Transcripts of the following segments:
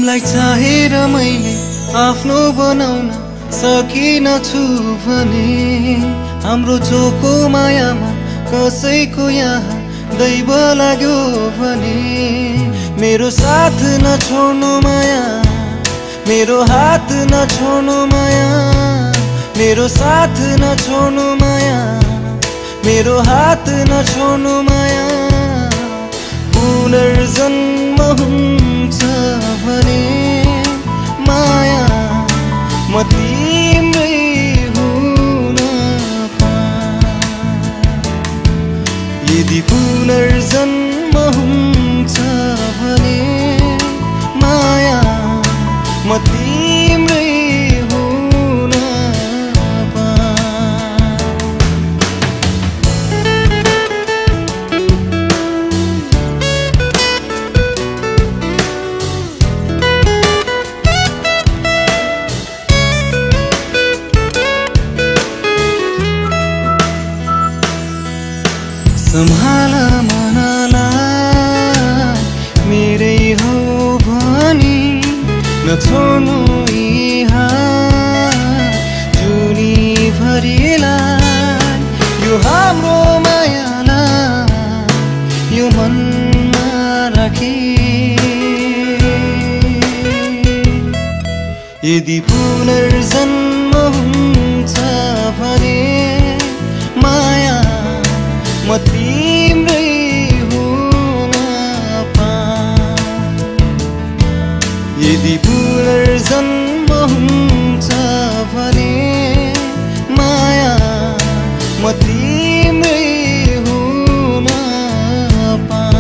तिमलाई चाहेर मैले आफ्नो बनाउन सकिनछु भने हाम्रो चोखो मायामा कसैको यहाँ दैव लाग्यो भने मेरो साथ नछोड्नु माया, मेरो हात नछोड्नु माया, मेरो साथ नछोड्नु माया, मेरो हात नछोड्नु माया। पुनर्जन्म हुन्छ भने माया म तिम्रै हुन पाएँ। यदि पुनर्जन्म हुन्छ भने माया म तिम्रै हुन सम्हाल मनलाई मेरै हो भनी नछोड्नु यी हात जुनी भरिलाई, यो हाम्रो मायालाई यो मनमा राखी। यदि पुनर्जन्म हुन्छ भने माया म तिम्रै हुन पाएँ। यदि पुनर्जन्म हुन्छ भने माया म तिम्रै हुन पाएँ।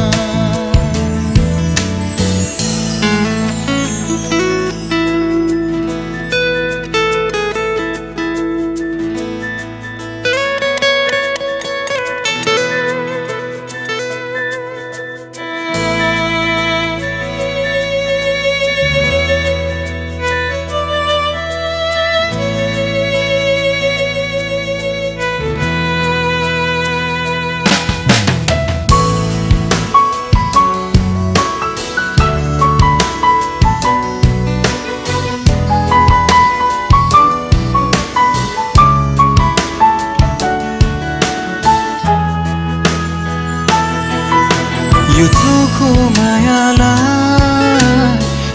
यो चोखो मायालाई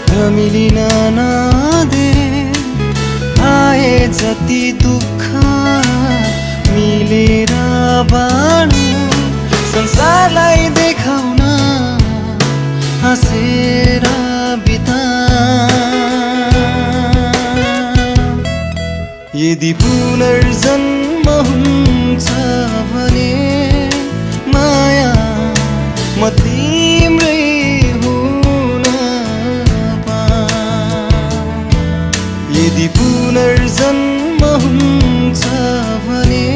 धमिलिन नदे, आए जति दुःख मिलेर बाँडौँ, संसारलाई देखाउन हाँसेर बिताऊँ। यदि पुनर्जन्म हुन्छ भने माया म तिम्रै हुन पाएँ। यदि पुनर्जन्म हुन्छ भने